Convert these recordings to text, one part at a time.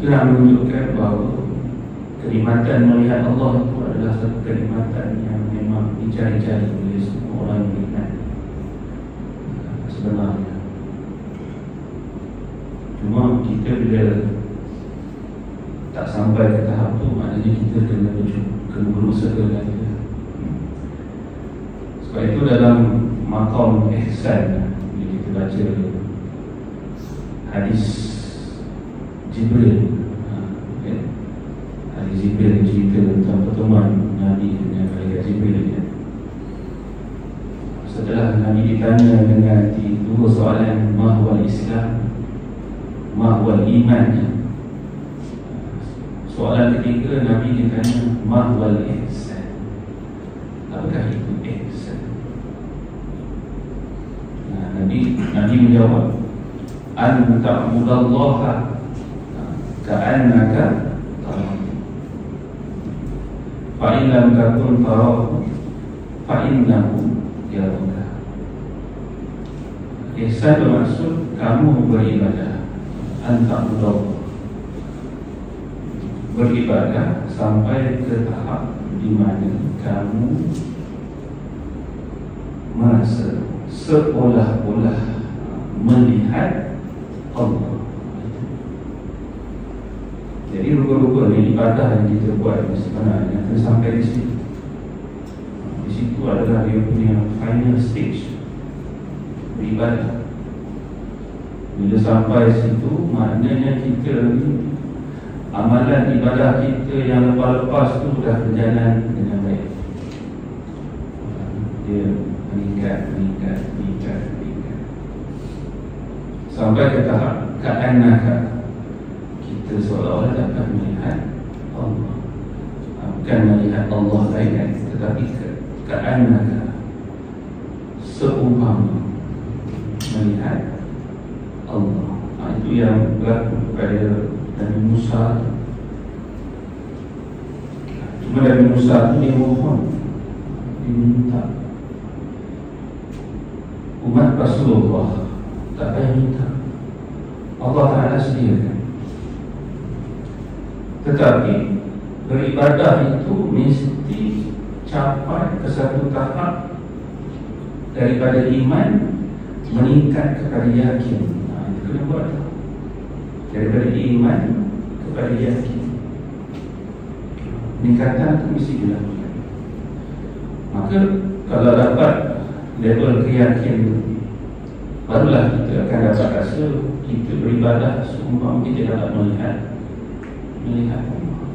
Menunjukkan bahawa kenikmatan melihat Allah itu adalah satu kenikmatan yang memang dicari-cari oleh semua orang yang nikmat sebenarnya. Cuma kita bila tak sampai ke tahap tu, maknanya kita kena berusaha lagi. Sebab itu dalam maqam ihsan, bila kita baca hadis Jibril, Jibril cerita tentang pertemuan Nabi dengan malaikat Jibril. Setelah Nabi ditanya dengan dua soalan, mahwal Islam, mahwal iman. Soalan ketiga Nabi ditanya mahwal ihsan, apakah itu ihsan? Nabi menjawab, an ta'budallaha ka'annaka fa'in lam takun tarahu fa'innahu yaraka. Ihsan bermaksud kamu beribadah anta'budallaha, beribadah sampai ke tahap di mana kamu merasa seolah-olah melihat Allah. Jadi rupa-rupa ni ibadah yang kita buat sebenarnya kita sampai di situ. Di situ adalah dia punya final stage beribadah. Bila sampai situ, maknanya kita ni amalan ibadah kita yang lepas-lepas tu dah berjalan dengan baik. Dia meningkat sampai ke tahap ka'annaka, kita seolah-olah dapat melihat Allah. Bukan melihat Allah lain, tetapi ka'annaka, seumpama melihat Allah. Itu yang berlaku kepada Nabi Musa. Cuma Nabi Musa itu dia mohon, dia minta. Umat Rasulullah tak payah minta, Allah Ta'ala sediakan. Tetapi beribadah itu mesti capai ke satu tahap daripada iman meningkat kepada yakin. Itu kena buat. Daripada iman kepada yakin, peningkatan itu mesti dilakukan. Maka kalau dapat level keyakinan, barulah kita akan dapat rasa kita beribadah seumpama kita dapat melihat Allah.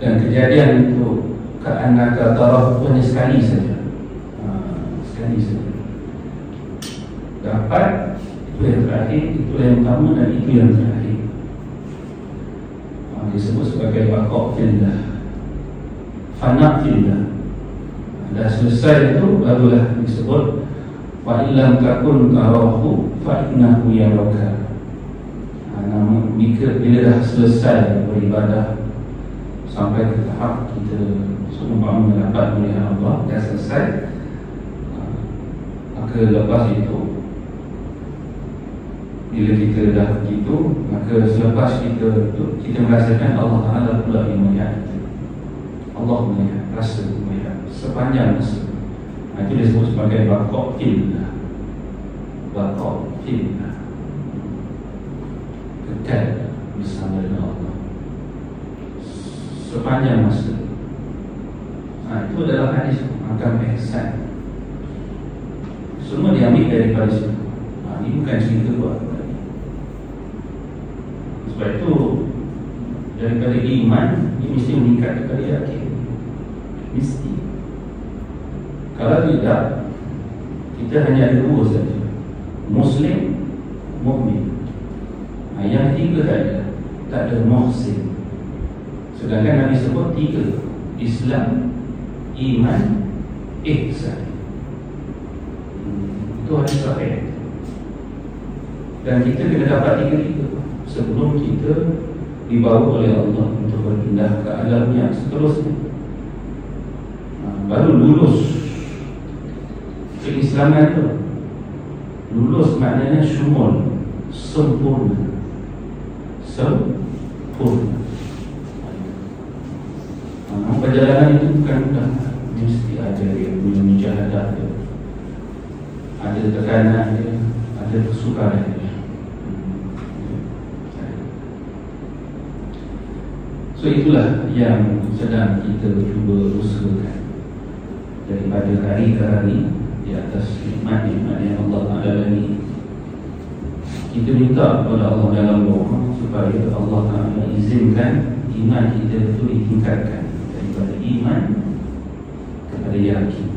Dan kejadian itu ka'annaka tarahu hanya sekali saja. Sekali saja dapat. Itu yang terakhir, itu yang utama, dan itu yang terakhir. Disebut sebagai baqa' fillah, fana' fillah. Dah selesai itu barulah disebut wa illam takun tarahu fa innahu yaraka. Namun bila dah selesai beribadah sampai ke tahap kita seumpama dapat melihat Allah, dah selesai, maka lepas itu bila kita dah begitu, maka selepas kita merasakan Allah Ta'ala pula yang melihat kita. Allah melihat, rasa melihat sepanjang masa. Itu disebut sebagai baqa' fillah. Baqa' fillah, kekal bersama dengan Allah sepanjang masa. Itu adalah hadis makam ihsan. Semua diambil daripada situ. Ini bukan cerita buat. Sebab itu daripada iman ini mesti meningkat kepada yakin. Mesti. Kalau tidak, kita hanya ada dua saja, Muslim, Mukmin. Yang tiga tak ada muhsin. Sedangkan Nabi sebut tiga: Islam, iman, ihsan. Itu hadis sahih. Dan kita kena dapat tiga-tiga sebelum kita dibawa oleh Allah untuk berpindah ke alam yang seterusnya. Baru lulus keislaman itu. Lulus maknanya syumul, sempurna. Sempurna. Perjalanan itu bukan mudah. Mesti ada dia punya mujahadah dia, ada tekanan dia, ada kesukaran dia. So itulah yang sedang kita cuba usahakan daripada hari ke hari di atas nikmat-nikmat yang Allah Ta'ala bagi. Kita minta kepada Allah dalam doa supaya Allah Ta'ala izinkan iman kita itu ditingkatkan daripada iman kepada yakin.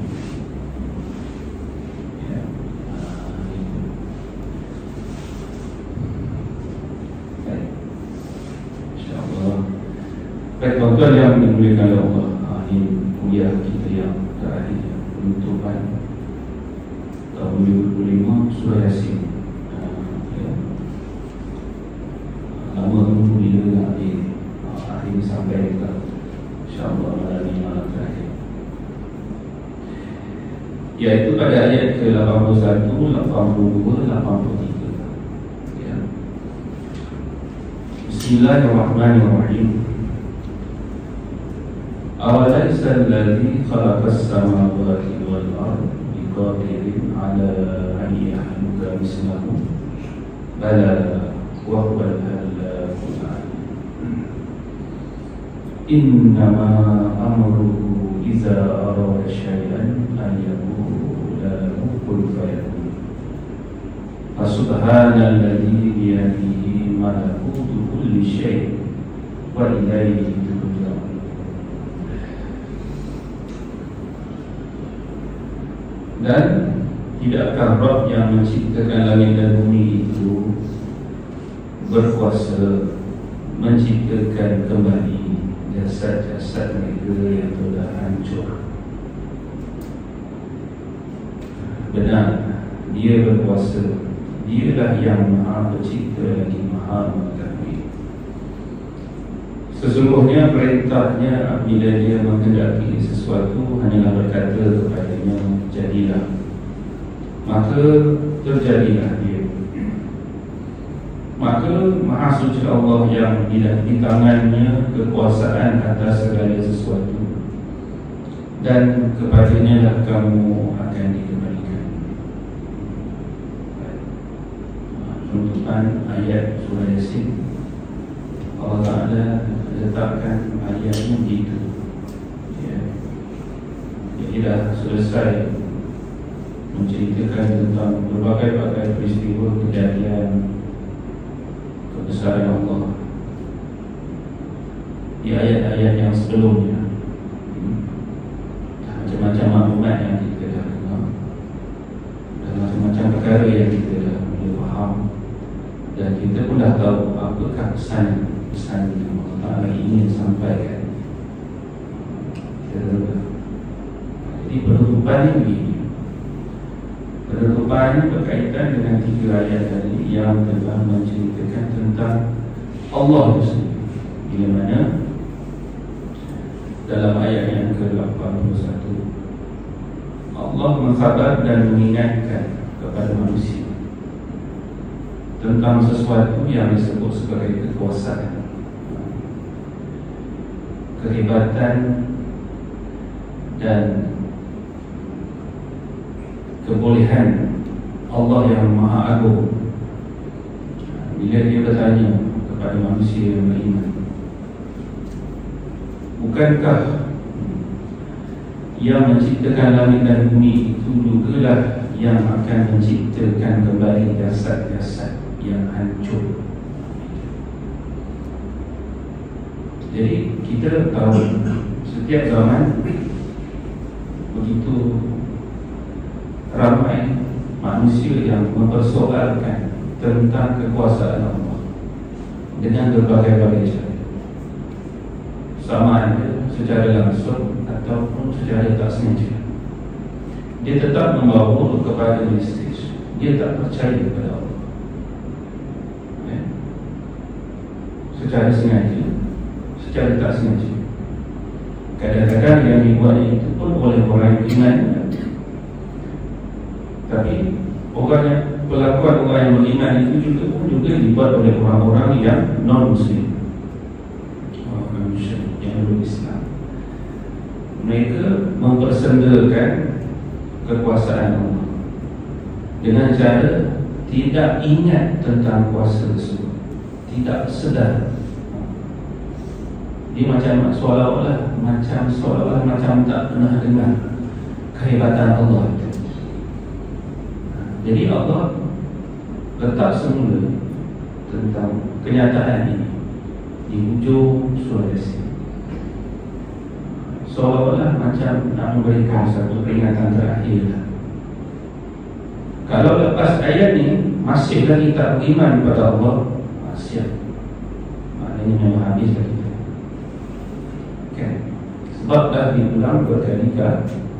Baik tuan-tuan yang dimuliakan oleh Allah, ini kuliah kita yang terakhir, penutupan tahun 2025 Surah Yasin. Lama tunggu bila nak akhir sampai ke insyaAllah malam terakhir, iaitu pada ayat ke-81, 82, 83. Bismillahirrahmanirrahim. Awalaysa alladhi khalaqas samawati wal ardh biqadirin ala an yakhluqa mislahu bala wa huwal khallaqul alim. Innama amruhu iza arada syai'an an yaqula lahu kun fayakun. Subhanalladzi biyadihi malakutu kulli syai' wa ilaihi turja'un. Dan tidakkah Rabb yang menciptakan langit dan bumi itu berkuasa menciptakan kembali jasad-jasad mereka yang telah hancur? Benar, Dia berkuasa. Dialah yang Maha Pencipta lagi Maha Mengetahui. Sesungguhnya perintahnya apabila Dia menghendaki sesuatu hanyalah berkata kepadanya jadilah, maka terjadilah dia. Maka Maha Suci Allah yang di tangannya kekuasaan atas segala sesuatu, dan kepadanya lah kamu akan dikembalikan. Penuntutan ayat surah Yasin, Allah Ta'ala letakkan ayatnya begitu, ya. Jadi dah selesai menceritakan tentang berbagai-bagai peristiwa kejadian kebesaran Allah di ayat-ayat yang sebelumnya. Macam-macam maklumat yang kita dah dengar, dan macam-macam perkara yang kita dah boleh faham, dan kita pun dah tahu apakah pesan yang Allah Ta'ala ingin sampaikan. Jadi penutupan ini begini. Penutupan ini berkaitan dengan 3 ayat tadi yang telah menceritakan tentang Allah itu sendiri, bila mana dalam ayat yang ke-81 Allah mengkhabar dan mengingatkan kepada manusia tentang sesuatu yang disebut sebagai kekuasaan, kehebatan dan kebolehan Allah yang Maha Agung. Bila Dia bertanya kepada manusia yang beriman, bukankah yang menciptakan langit dan bumi itu jugalah yang akan menciptakan kembali jasad-jasad yang hancur? Jadi kita tahu setiap zaman begitu ramai manusia yang mempersoalkan tentang kekuasaan Allah dengan berbagai-bagai cara, sama ada secara langsung ataupun secara tak sengaja. Dia tetap membawa kepada mesej, dia tak percaya kepada Allah, ya? Secara sengaja, secara tak sengaja. Kadang-kadang yang dibuatnya itu pun oleh orang yang beriman, tapi pelakuan orang yang beriman itu juga dibuat oleh orang-orang yang non-Muslim, orang musyrik yang belum Islam. Mereka mempersendakan kekuasaan Allah dengan cara tidak ingat tentang kuasa tersebut, tidak sedar. Dia macam seolah-olah macam tak pernah dengar kehebatan Allah itu. Jadi Allah letak semula tentang kenyataan ini di ujung surah Yasin, seolah-olah macam nak memberikan satu peringatan terakhir. Kalau lepas ayat ini masih lagi tak beriman kepada Allah, siap, maknanya memang habis kita. Okay. Sebab dah diulang berkali-kali.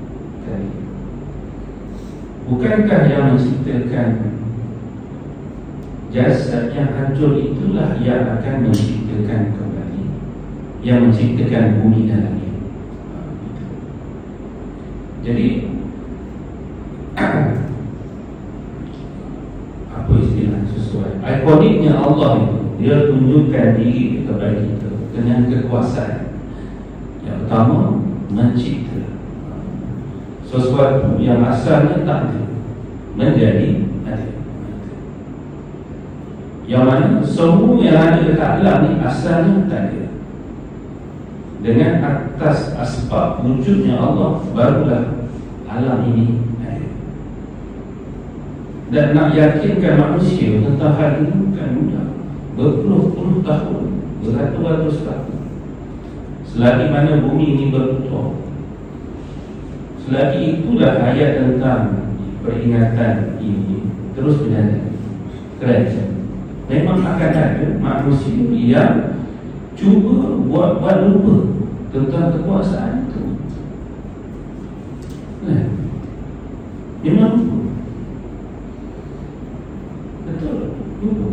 Bukankah yang menciptakan jasad yang hancur itulah yang akan menciptakan kembali, yang menciptakan bumi dan langit? Jadi apa istilah sesuai ikoniknya Allah itu, Dia tunjukkan diri kepada kita dengan kekuasaan. Yang pertama, mencipta sesuatu yang asalnya tak ada menjadi ada. Yang mana semua yang ada dekat alam ni asalnya tak ada. Dengan atas asbab wujudnya Allah, barulah alam ini ada. Dan nak yakinkan manusia tentang hal ini bukan mudah. Berpuluh-puluh tahun, beratus-ratus tahun. Selagi mana bumi ini berputar, selagi itulah ayat tentang peringatan ini terus berjalan. Keren. Memang akan ada manusia yang cuba buat lupa tentang kekuasaan itu. Memang lupa. Betul, lupa.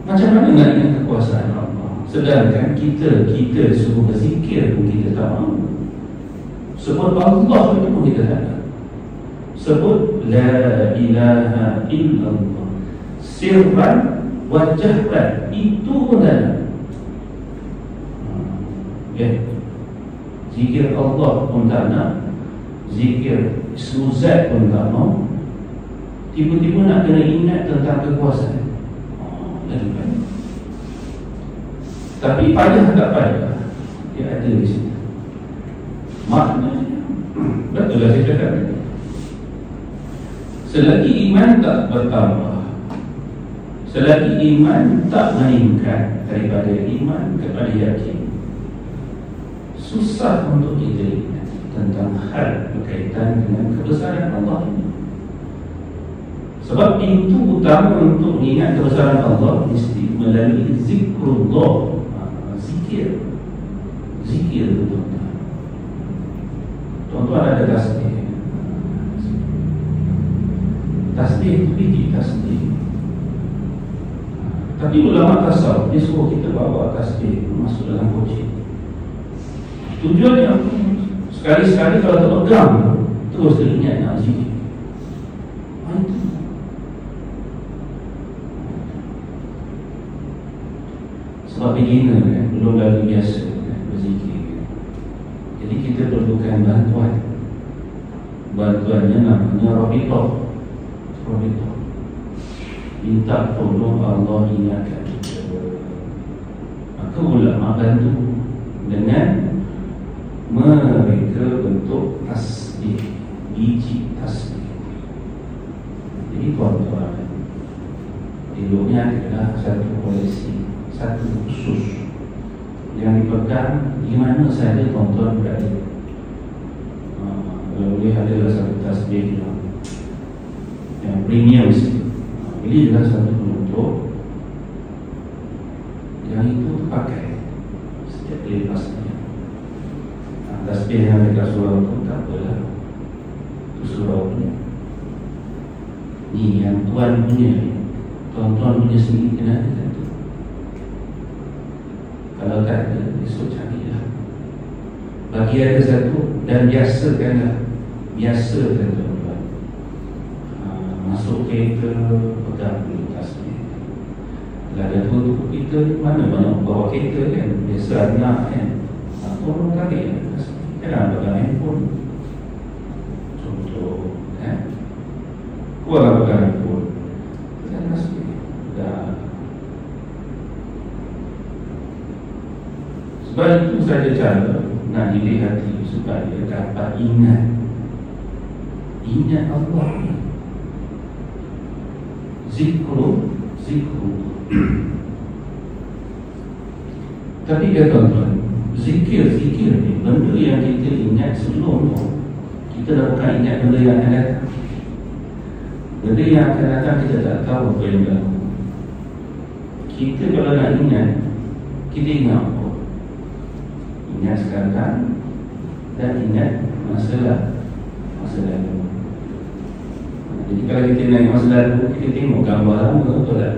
Macam mana nak ingat kekuasaan Allah, sedangkan kita suruh berzikir pun kita tak mahu. Sebut Allah itu pun kita tak nak. Sebut La ilaha illallah sirran wa jahran, itu pun tak nak. Zikir Allah pun tak nak, zikir Ismuzat pun tak mau. Tiba-tiba nak kena ingat tentang kekuasaan. Tapi payah tak payah, dia ada di sini. Maknanya betul lah saya cakap tadi. Selagi iman tak bertambah, selagi iman tak meningkat daripada iman kepada yakin, susah untuk kita ingat tentang hal berkaitan dengan kebesaran Allah ini. Sebab pintu utama untuk mengingat kebesaran Allah mesti melalui zikrullah. Zikir itu tuan-tuan ada tasbih. Tasbih itu biji tasbih. Tapi ulama tasawuf dia suruh kita bawa tasbih masuk dalam koci. Tujuannya sekali-sekali kalau terpegang terus teringat nak zikir. Sebab beginner kan, belum lagi biasa kan, berzikir kan. Jadi kita perlukan bantuan. Bantuannya namanya Rabitah. Minta tolong Allah ingatkan kita. Maka ulama bantu dengan mereka bentuk tasbih, biji tasbih. Jadi tuan-tuan, eloknya adalah satu koleksi, satu khusus yang dipegang di mana saja tuan-tuan berada. Kalau boleh adalah satu tasbih yang premium sikit. Ini adalah satu penutup yang itu terpakai setiap lepasnya. Tasbih yang dekat surau pun tak apalah, itu surau punya. Ini yang tuan punya, tuan-tuan punya sendiri kena ada tu. Kalau tak ada, esok carilah. Bagi ada satu dan biasakanlah. Biasakan tuan-tuan. Masuk kereta, pegang dulu tasbih. Kalau ada tu kita mana banyak bawa kereta kan, biasa anak kan, tolong tarik tasbih. Jangan pegang handphone. Contoh kan, kuatlah pegang handphone, pegang tasbih. Dah. Sebab itu saja cara nak didik hati supaya dapat ingat Allah. Zikru. Tapi ya tuan-tuan, zikir ni benda yang kita ingat sebelum tu. Kita dah bukan ingat benda yang akan datang. Benda yang akan datang kita tak tahu apa yang berlaku. Kita kalau nak ingat, kita ingat apa? Ingat sekarang dan ingat masa lalu. Jadi kalau kita naik masa lalu, kita tengok gambar lama, betul tak?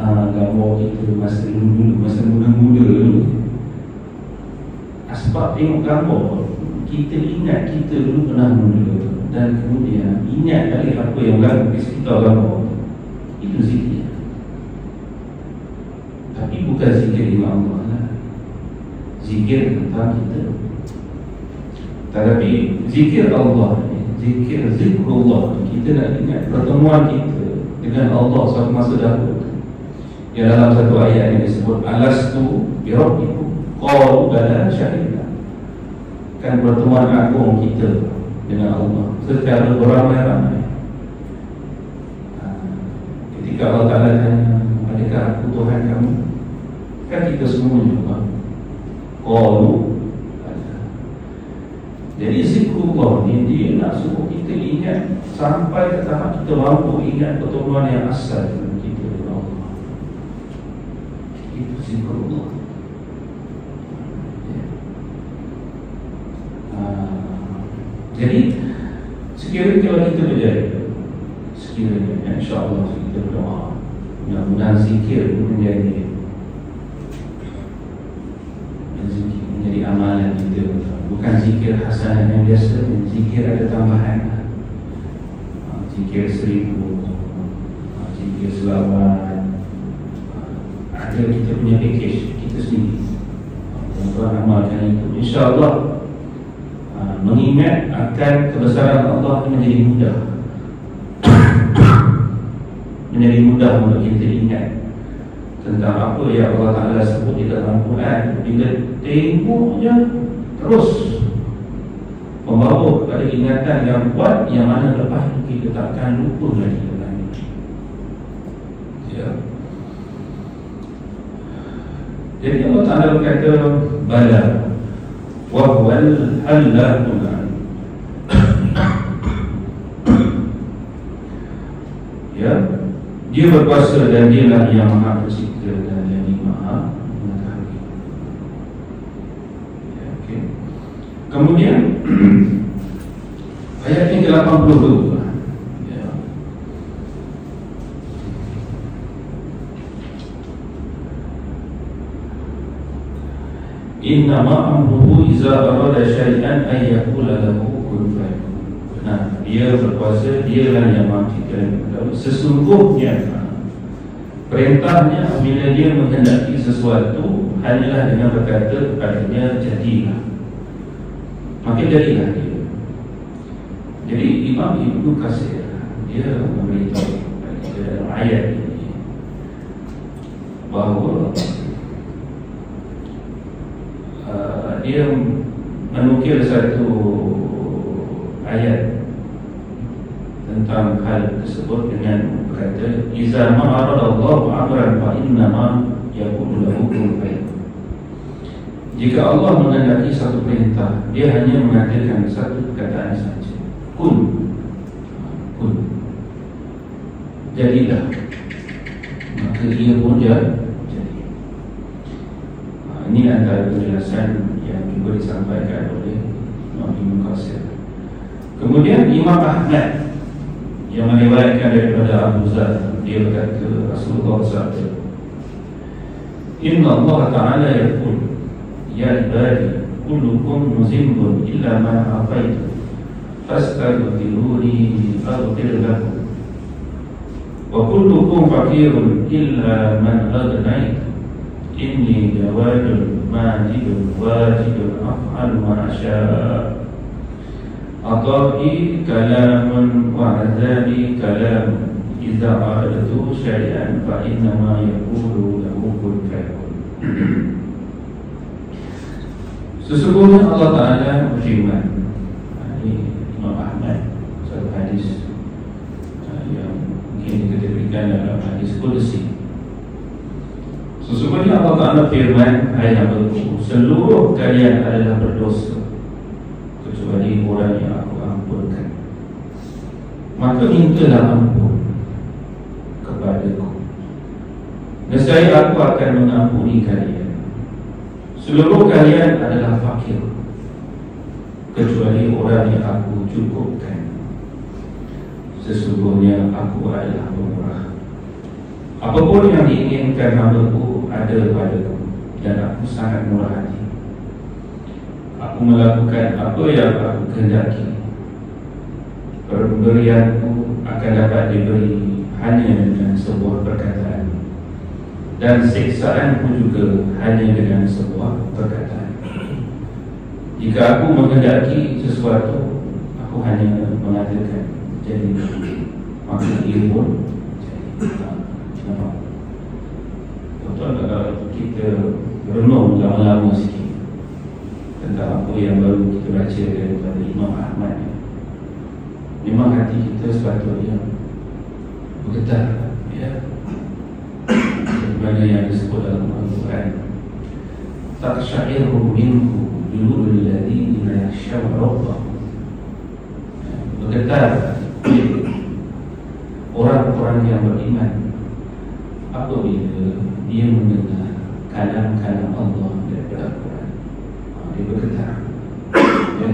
Gambar kita masa dulu, masa muda-muda dulu. Sebab tengok gambar, kita ingat kita dulu pernah muda. Dan kemudian ingat balik apa yang berlaku di sekitar gambar. Itu zikir. Tapi bukan zikir dengan Allah lah. Zikir tentang kita. Tetapi zikir Allah ni, zikrullah, kita nak ingat pertemuan kita dengan Allah suatu masa dahulu. Yang dalam satu ayat yang disebut alastu birabbikum qalu bala syahidna. Kan pertemuan agung kita dengan Allah secara beramai-ramai. Ketika Allah Ta'ala tanya, adakah aku Tuhan kamu? Kan kita semua jawab qalu. Jadi zikrullah ni dia nak suruh kita ingat sampai ke tahap kita mampu ingat pertemuan yang asal kita dengan Allah. Itu zikrullah. Jadi sekiranya kalau kita berjaya, sekiranya insya-Allah kita berdoa, mudah-mudahan zikir menjadi amalan kita, bukan zikir hasanah yang biasa, zikir ada tambahan, zikir 1000, zikir selawat, ada kita punya package kita sendiri. Tuan-tuan amalkan itu, insya-Allah mengingat akan kebesaran Allah menjadi mudah. Menjadi mudah untuk kita ingat tentang apa yang Allah Ta'ala sebut di dalam Quran. Bila tengok je terus membawa kepada ingatan yang kuat, yang mana lepas itu kita takkan lupa lagi tentang itu. Ya. Jadi Allah Ta'ala berkata bala wa huwal halakul alim. Ya, dia berkuasa dan dialah yang maha pencipta dan yang maha mengetahui. Ya, okay. Kemudian ayat yang ke-82, ya. Innama amruhu iza arada syai'an ay yaqula lahu kun fayakun. Nah, dia berkuasa, dialah yang maha pencipta. Sesungguhnya perintahnya bila dia menghendaki sesuatu hanyalah dengan berkata kepadanya jadilah, maka jadilah dia. Jadi Imam Ibnu Katsir dia memberitahu dalam ayat ini bahawa dia menukil satu ayat tentang hal tersebut dengan berkata iza ma aradallahu amran fa innama yaqulu lahu kun fayakun. Jika Allah menghendaki satu perintah, dia hanya mengatakan satu perkataan saja, kun, jadilah, maka ia pun jadi. Ini antara penjelasan yang juga disampaikan oleh Imam Ibnu Katsir. Kemudian Imam Ahmad yang meriwayatkan daripada Abu Zar, dia berkata Rasulullah SAW, Inna Allah Ta'ala yaqul ya ibadi kullukum muzimbun illa man afaitu fastaghfiruni aghfir lakum wa kullukum faqirun illa man aghnaitu inni jawadun majidun wajidun af'alu ma asya'. Ata'i kalamun wa azabi kalamun idza aradtu syai'an fa innama yaqulu lahu kun fayakun. Sesungguhnya Allah Ta'ala berfirman, ini Imam Ahmad, satu hadis yang mungkin dikategorikan dalam hadis Qudsi. Sesungguhnya Allah Ta'ala firman, hai hamba-Ku, seluruh kalian adalah berdosa kecuali orang yang aku ampunkan. Maka mintalah ampun kepadaku, nescaya aku akan mengampuni kalian. Seluruh kalian adalah fakir kecuali orang yang aku cukupkan. Sesungguhnya aku adalah pemurah. Apapun yang diinginkan hamba-Ku ada padaku, dan aku sangat murah hati. Aku melakukan apa yang aku kehendaki. Pemberianku akan dapat diberi hanya dengan sebuah perkataan, dan siksaan pun juga hanya dengan sebuah perkataan. Jika aku menghendaki sesuatu, aku hanya mengatakan jadi, maka ia pun jadi. Nampak? Betul tak kalau kita renung lama-lama sikit tentang apa yang baru kita baca daripada Imam Ahmad? Memang hati kita sepatutnya bergetar, ya, sebagaimana yang disebut dalam Al-Quran, taqsha'iru minhu juludul ladzina yakhshawna rabbahum. Bergetar orang-orang yang beriman apabila dia mendengar kalam-kalam Allah daripada Al-Quran. Dia bergetar, ya.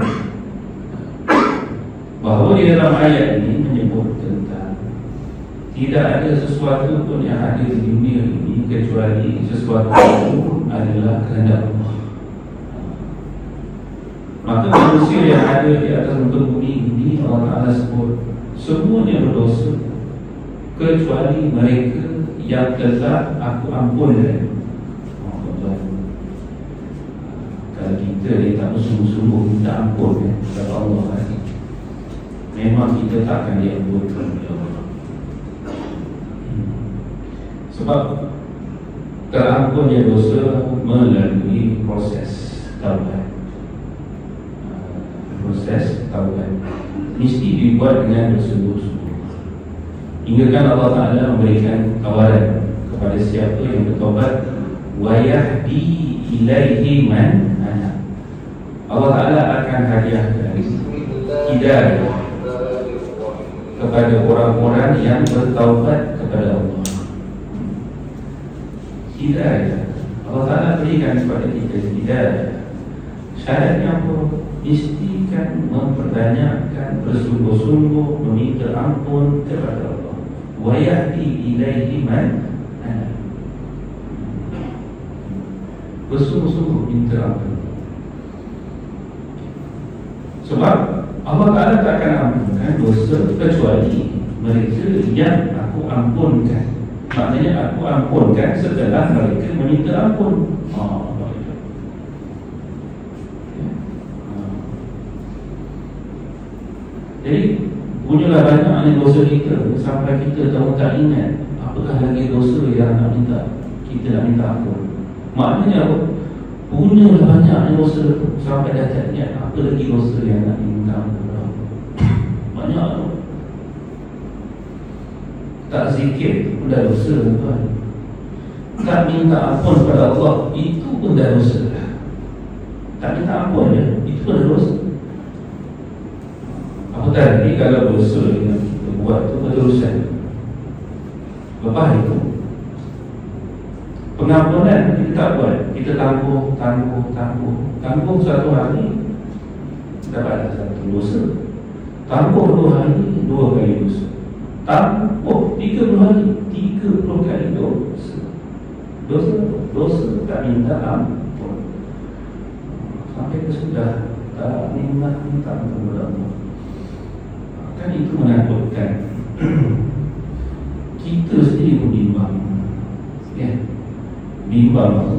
Bahawa di dalam ayat ini menyebut tentang tidak ada sesuatu pun yang ada di dunia ini kecuali sesuatu itu adalah kehendak Allah. Maka manusia yang ada di atas muka bumi ini, Allah Ta'ala sebut semuanya berdosa kecuali mereka yang telah aku ampunkan. Kalau kita dia tak bersungguh-sungguh minta ampun kepada Allah lagi, memang kita tak akan diampunkan oleh Allah. Sebab terampunnya dosa melalui proses taubat. Proses taubat mesti dibuat dengan bersungguh-sungguh. Hingga kan Allah Ta'ala memberikan tawaran kepada siapa yang bertaubat, wa yahdi ilaihi man ana. Allah Ta'ala akan hadiahkan hidayah kepada orang-orang yang bertaubat kepada Allah. Hidayah Allah Ta'ala berikan kepada kita hidayah. Syaratnya apa? Mesti kan memperdanyakkan, bersungguh-sungguh meminta ampun kepada Allah. Wa yahdi ilaihi man ana. Bersungguh-sungguh minta ampun. Sebab Allah Ta'ala tak akan ampunkan dosa kecuali mereka yang aku ampunkan. Maknanya aku ampunkan setelah mereka meminta ampun. Jadi punyalah banyak ni dosa kita sampai kita tahu tak ingat apakah lagi dosa yang kita nak minta ampun. Maknanya apa? Punyalah banyak ni dosa sampai dah tak ingat apa lagi dosa yang nak minta ampun. Banyak tu. Tak zikir pun dah dosa, tuan. Tak minta ampun kepada Allah, itu pun dah dosa. Tak minta ampun je, itu pun dah dosa. Apa tadi kalau dosa yang kita buat tu berterusan, lepas itu pengampunan kita tak buat, kita tangguh satu hari dapat satu dosa, tangguh 2 hari 2 kali dosa, tangguh 30 hari 30 kali dosa. Dosa tak minta ampun sampai sudah tak minta ampun kepada Allah. Kan itu menakutkan. Kita sendiri pun bimbang, ya, bimbang.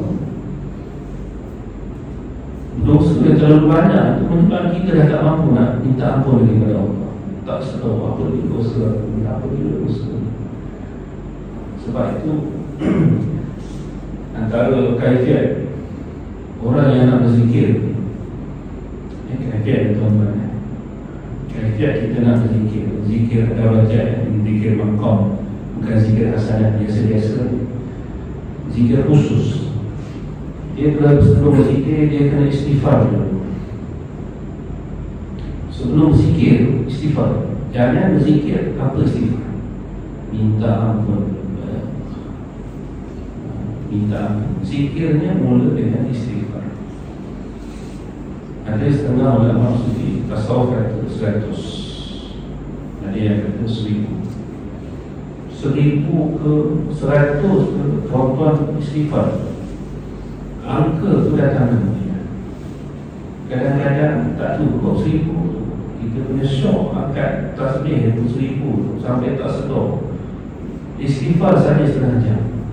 Dosa yang terlalu banyak itu menyebabkan kita dah tak mampu nak minta ampun lagi kepada Allah. Tak tahu apa dia dosa, apa dia dosa. Sebab itu antara kaifiat orang yang nak berzikir, kaifiat tuan-tuan, kaifiat kita nak berzikir, zikir darajat, zikir maqam, bukan zikir hasanah biasa-biasa, zikir khusus. Dia sebelum berzikir dia kena istighfar dulu. Sebelum berzikir istighfar. Jangan berzikir apa istighfar, minta ampun. Minta ampun. Zikirnya mula dengan istighfar. Ada setengah ulama sufi tasawuf kata 100, ada yang kata 1000 ke 100 ke tuan-tuan istighfar. Angka tu datang kemudian. Kadang-kadang tak cukup 1000. Kita punya syok angkat tasbih itu 1000 sampai tak sedar. Istighfar saja setengah jam.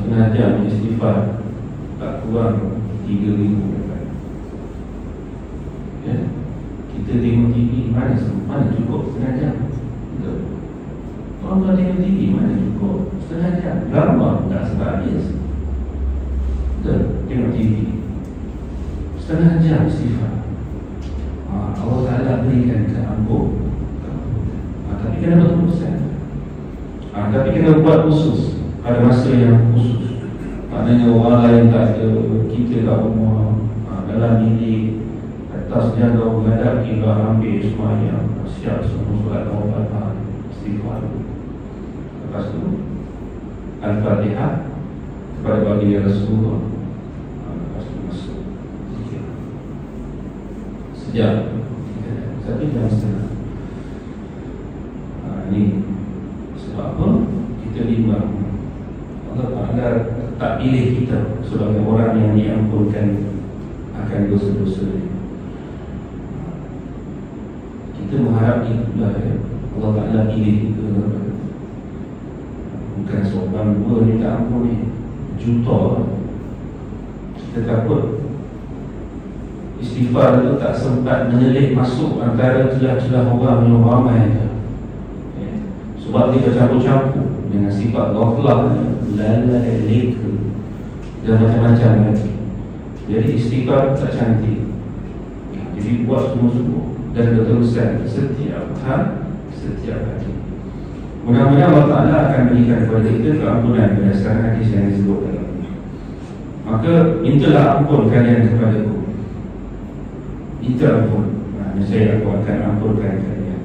setengah jam istighfar tak kurang 3,000 dapat. Ya, kita tengok TV mana cukup setengah jam. Betul. Orang tengok TV mana cukup setengah jam. Lama tak sebab habis. Betul. Tengok TV setengah jam istighfar. Allah Ta'ala berikan keampun. Tapi kena betul-betul. Tapi kena buat khusus pada masa yang khusus. Maknanya orang lain tak ada, kita kat rumah, dalam bilik, atas jaga menghadap kita, ambil semuanya, siap semua solat tawaf, istighfar. Lepas tu Al-Fatihah kepada baginda Rasulullah. Lepas tu masuk sejam, 1 jam setengah. Ini sebab apa? Kita bimbang Allah tak pilih kita sebagai orang yang diampunkan akan dosa-dosa. Kita mengharap itulah ya, Allah Ta'ala pilih kita. Bukan seorang dua minta ampun ni, juta. Kita takut istighfar itu tak sempat menyelip masuk antara celah-celah orang yang ramai je. Sebab dia bercampur-campur dengan sifat ghaflah, lalai, leka dan macam-macam lagi. Jadi istighfar tak cantik. Jadi buat sungguh-sungguh dan berterusan setiap hari. Mudah-mudahan Allah Ta'ala akan berikan kepada kita keampunan berdasarkan hadis yang disebut dalam. Maka mintalah ampun kalian kepadaku. Minta ampun. Saya akan ampunkan kalian.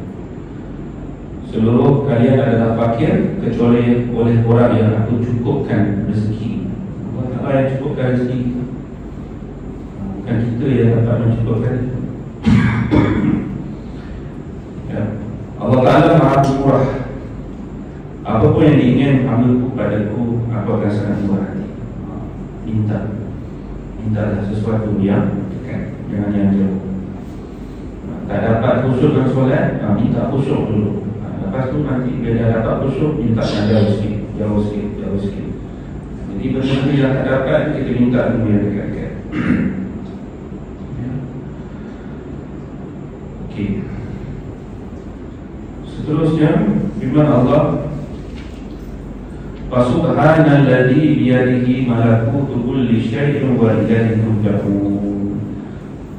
Seluruh kalian adalah fakir kecuali oleh orang yang aku cukupkan rezeki. Allah Ta'ala yang cukupkan rezeki kita, bukan kita yang dapat mencukupkan itu. Ya. Allah Ta'ala Maha Murah. Apa pun yang diingin hamba-Ku padaku, aku akan sangat murah hati. Mintalah sesuatu yang dekat, jangan yang jauh. Tak dapat khusyuk dalam solat, minta khusyuk dulu. Lepas tu nanti bila dah dapat khusyuk, minta yang jauh sikit. Jadi benda-benda yang tak dapat, kita minta dulu yang dekat-dekat. Okey. Seterusnya firman Allah, Subhanalladzi biyadihi malakutu kulli syai'in wa ilaihi turja'un.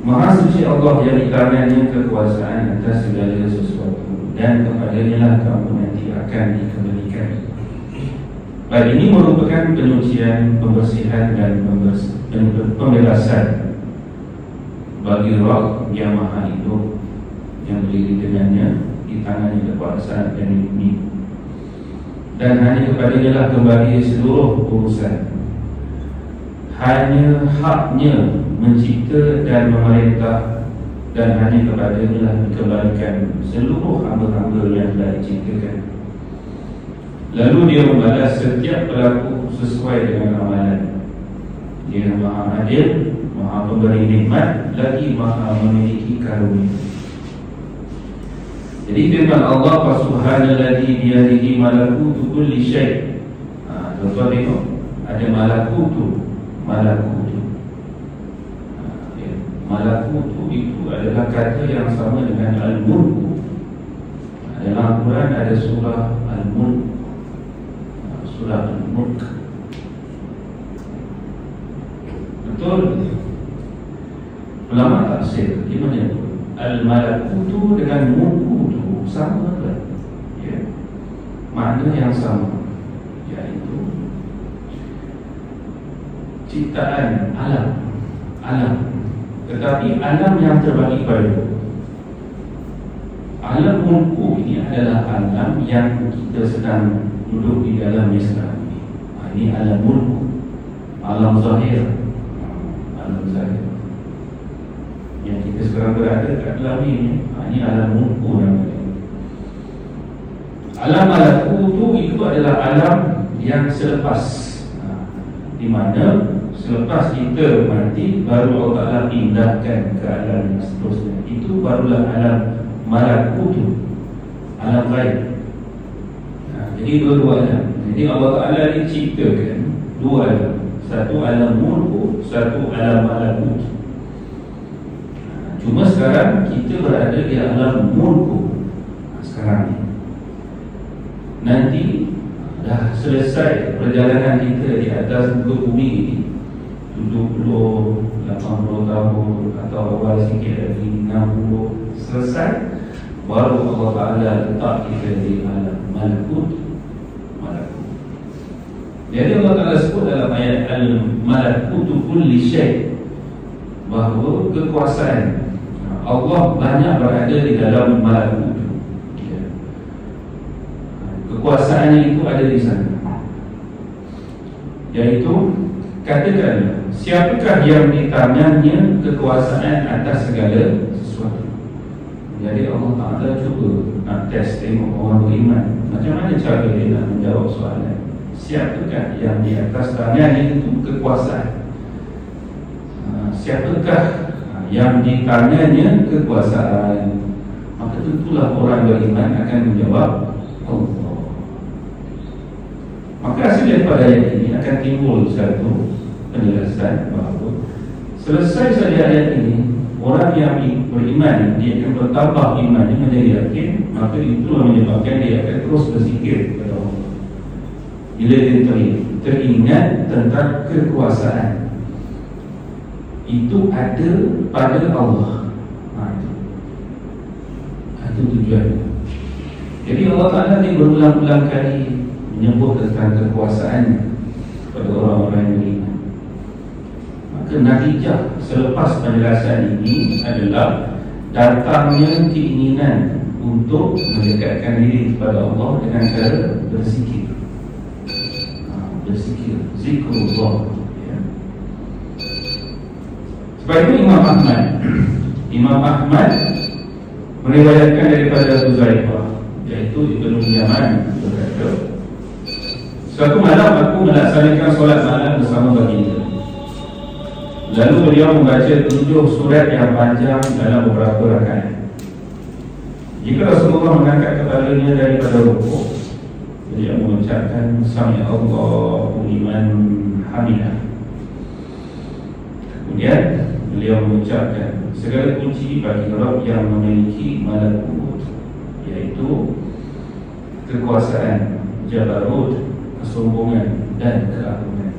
Maha suci Allah yang di tangannya kekuasaan atas segala sesuatu, dan kepadanya lah kamu nanti akan dikembalikan. Baik, ini merupakan penyucian, pembersihan dan pembebasan bagi Rabb yang Maha Hidup, yang berdiri dengannya, di tangannya kekuasaan dan ini, dan hanya kepadanya lah kembali seluruh urusan. Hanya haknya mencipta dan memerintah, dan hanya kepadanya lah dikembalikan seluruh hamba-hamba yang telah diciptakan. Lalu dia membalas setiap pelaku sesuai dengan amalan. Dia Maha Adil, Maha Pemberi nikmat, lagi Maha memiliki karunia. Jadi firman Allah, Subhanalladzi biyadihi malakutu kulli syai'. Tuan-tuan tengok, ada malakutu. Malakutu itu adalah kata yang sama dengan Al-Mulk. Dalam Al-Quran ada surah Al-Mulk, surah Al-Mulk. Betul? Ulama tafsir gimana itu? Al-Malakutu dengan Mulkutu sama ke? Ya. Makna yang sama, iaitu ciptaan alam. Tetapi alam yang terbagi pada alam mulku ini adalah alam yang kita sedang duduk di dalamnya sekarang ini. Ini alam mulku, alam zahir, yang kita sekarang berada kat dalam ini. Ini alam mulku namanya. Alam malakutu itu adalah alam yang selepas, di mana selepas kita mati baru Allah Ta'ala pindahkan ke alam yang seterusnya. Itu barulah alam malakutu, alam lain. Jadi dua-dua alam. Jadi Allah Ta'ala diciptakan dua alam. Satu alam mulku, satu alam malakut. Cuma sekarang kita berada di alam mulku sekarang ni. Nanti dah selesai perjalanan kita di atas muka bumi ini, 70, 80 tahun atau awal sikit lagi 60 selesai, baru Allah Ta'ala letak kita di alam malakut. Jadi Allah Ta'ala sebut dalam ayat Al-Malakutu kulli syai', bahawa kekuasaan Allah banyak berada di dalam malakut. Kekuasaannya itu ada di sana. Iaitu, katakanlah, siapakah yang di tangannya kekuasaan atas segala sesuatu. Jadi Allah Ta'ala cuba nak test tengok orang beriman, macam mana cara dia nak menjawab soalan. Siapakah yang di atas tangannya itu kekuasaan? Siapakah yang di tangannya kekuasaan? Maka tentulah orang beriman akan menjawab Allah. Maka hasil daripada ayat ini akan timbul satu penjelasan bahawa selesai saja ayat ini, orang yang beriman dia akan bertambah imannya menjadi yakin. Maka itulah menyebabkan dia akan terus berzikir kepada Allah. Bila dia teringat tentang kekuasaan itu ada pada Allah, itu tujuannya. Jadi Allah Ta'ala ni berulang-ulang kali menyebut tentang kekuasaan pada orang-orang yang beriman. Maka natijah selepas penjelasan ini adalah datangnya keinginan untuk mendekatkan diri kepada Allah dengan cara berzikir. Berzikir, zikrullah, ya. Sebab itu Imam Ahmad meriwayatkan daripada Huzaifah, iaitu Ibnu Yaman, berkata, suatu malam aku melaksanakan solat malam bersama baginda. Lalu beliau membaca 7 surat yang panjang dalam beberapa rakaat. Jika Rasulullah mengangkat kepalanya daripada rukuk, beliau mengucapkan Sami Allahu liman hamidah. Kemudian beliau mengucapkan segala puji bagi Rabb yang memiliki malakut, iaitu kekuasaan, jabarut, kesombongan dan keagungan.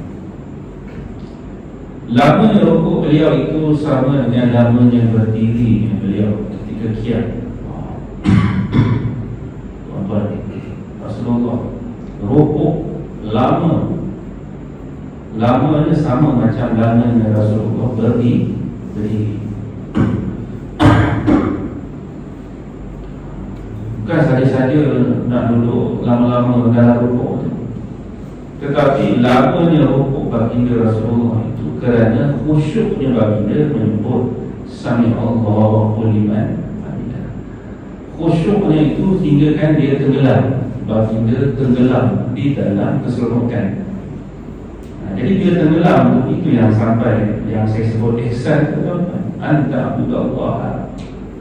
Lamanya rukuk beliau itu sama dengan lamanya berdiri beliau ketika qiyam. Tuan-tuan, Rasulullah rukuk lamanya sama macam lamanya Rasulullah berdiri. Bukan saja-saja nak duduk lama-lama dalam rukuk, tetapi lamanya rukuk baginda Rasulullah itu kerana khusyuknya baginda menyebut Sami Allahu liman hamidah. Khusyuknya itu hinggakan dia tenggelam, baginda tenggelam di dalam keseronokan. Jadi dia tenggelam, itu yang sampai yang saya sebut ihsan itu, anta abudallah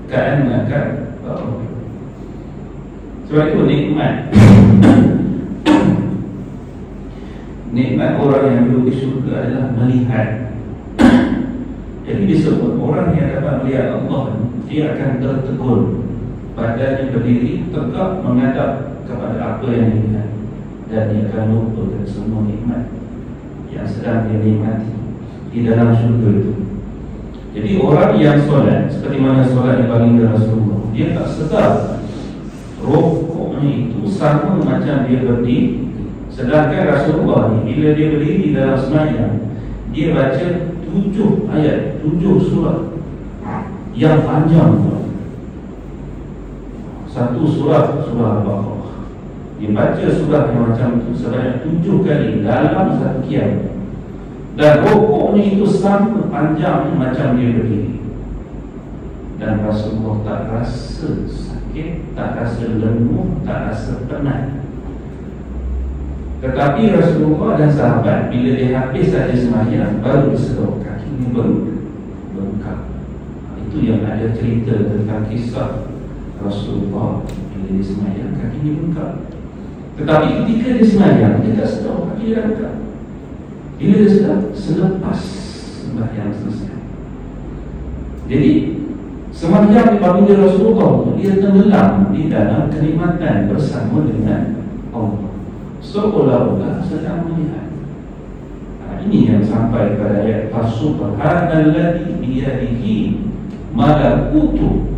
ka'annaka tarah. Sebab itu nikmat orang yang duduk di surga adalah melihat. Jadi disebut orang yang dapat melihat Allah, dia akan tertegun, badannya berdiri tegak menghadap kepada apa yang dilihat, dan dia akan lupakan semua nikmat yang sedang dia nikmati di dalam surga itu. Jadi orang yang solat seperti mana solat yang baginda Rasulullah, dia tak sedar rukuknya itu sama macam dia berdiri. Sedangkan Rasulullah ni bila dia berdiri dalam sembahyang, dia baca 7 ayat, 7 surah yang panjang. Satu surah Al-Baqarah, dia baca surah yang macam itu sebanyak 7 kali dalam satu qiyam. Dan rukuknya itu sama panjang macam dia berdiri. Dan Rasulullah tak rasa sakit, tak rasa lenguh, tak rasa penat. Tetapi Rasulullah dan sahabat bila dia habis saja sembahyang, baru disedot kakinya bengkak. Itu yang ada cerita tentang kisah Rasulullah bila dia sembahyang kakinya bengkak. Tetapi ketika dia sembahyang, dia tak sedar kaki dia bengkak. Bila dia sedar, selepas sembahyang selesai. Jadi sembahyang apabila Rasulullah dia tenggelam di dalam kenikmatan bersama dengan Allah, seolah-olah sedang melihat. Ini yang sampai pada ayat Subhanalladzi biyadihi malakutu.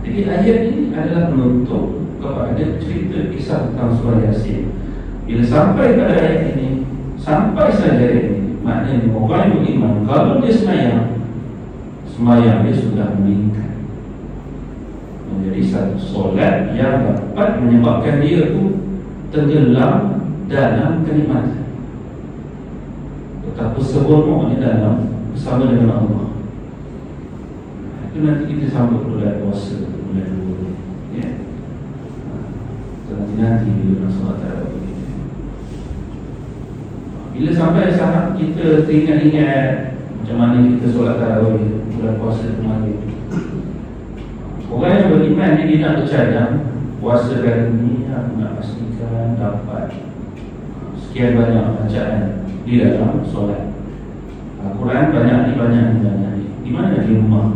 Jadi ayat ini adalah menuntut kepada cerita kisah tentang surah Yasin. Bila sampai pada ayat ini, sampai saja ayat ini, maknanya orang yang beriman kalau dia semayang dia sudah meningkat menjadi satu solat yang dapat menyebabkan dia itu tenggelam dalam kenikmatan. Betapa seronoknya dalam bersama dengan Allah. Itu nanti kita sambut bulan puasa, bulan 2, ya. Nanti bila solat tarawih. Bila sampai saat kita teringat-ingat macam mana kita solat tarawih bulan puasa kemarin, orang yang beriman dia nak bercadang puasa kali ini aku nak pastikan dapat sekian banyak bacaan di dalam solat. Al-Quran banyak ni. Di mana di rumah?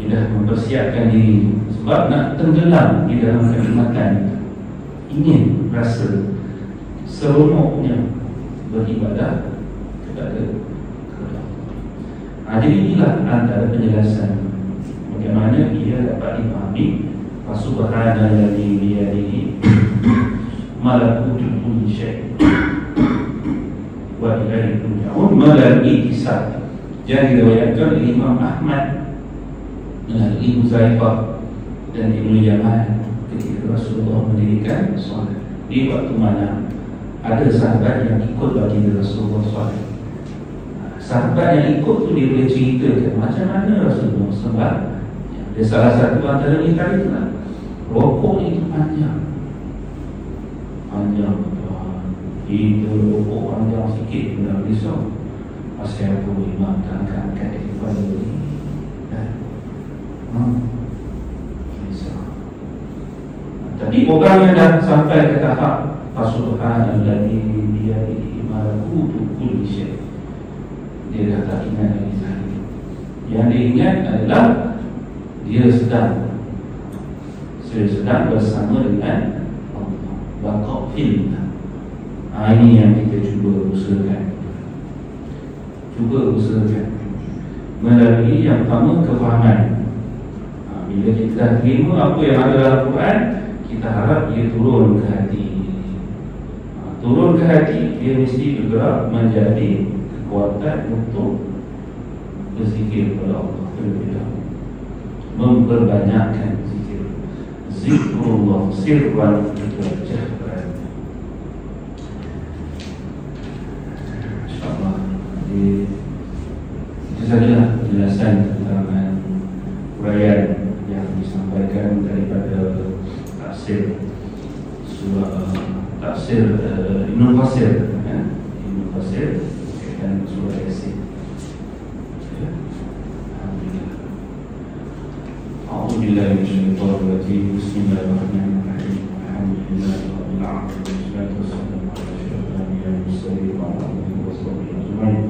Dia dah mempersiapkan diri sebab nak tenggelam di dalam kenikmatan. Ingin rasa seronoknya beribadah kepada Allah. Jadi inilah antara penjelasan bagaimana ia dapat dipahami Subhanalladzi biyadihi malakutu kulli syai' wa ilaihi turja'un melalui kisah yang diriwayatkan oleh Imam Ahmad dan Ibnu Zaifah dan Ibnu Yaman ketika Rasulullah mendirikan solat di waktu mana ada sahabat yang ikut baginda Rasulullah SAW. Sahabat yang ikut tu dia boleh ceritakan macam mana Rasulullah sebab dia salah satu antara ni tadi lah rokok itu panjang kita rokok panjang sikit dah risau pasal aku imam angkat daripada ini risau. Tapi orang yang dah sampai ke tahap Subhanalladzi biyadihi malakutu kulli syai', dia dah tak ingat lagi sekali. Yang dia ingat adalah dia sedang bersama dengan Allah. Baqa fillah. Ini yang kita cuba usahakan. Melalui yang pertama kefahaman. Bila kita terima apa yang ada dalam Quran, kita harap dia turun ke hati. Turun ke hati, dia mesti bergerak menjadi kekuatan untuk berzikir kepada Allah terlebih dahulu. Memperbanyakkan zikir. Zikrullah sirran wa jahran. InsyaAllah itu sajalah penjelasan tentang uraian yang disampaikan daripada tafsir surah tafsir Ibnu Katsir dan surah Yasin. Alhamdulillah. A'udzubillahi minasyaitonir rajim. Bismillahirrahmanirrahim. Alhamdulillahi rabbil alamin. Wassalatu wassalamu ala asyrafil anbiya'i wal mursalin wa ala alihi wa sahbihi ajma'in.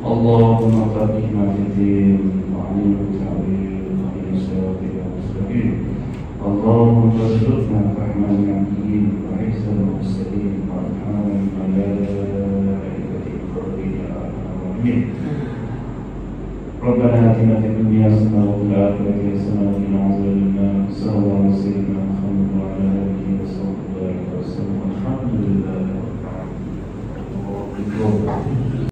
Allahumma faqihna fid-din wa 'allimna at-ta'wil wa ihdina as-siratal mustaqim. Allahumma warzuqna fahman al-'aliyin wa hifzan al-mustaqim wa ilhaman al-malaikati al-muqarrabin ya arhamar rahimin. Rabbana atina fid dunya hasanah wa fil akhirati hasanah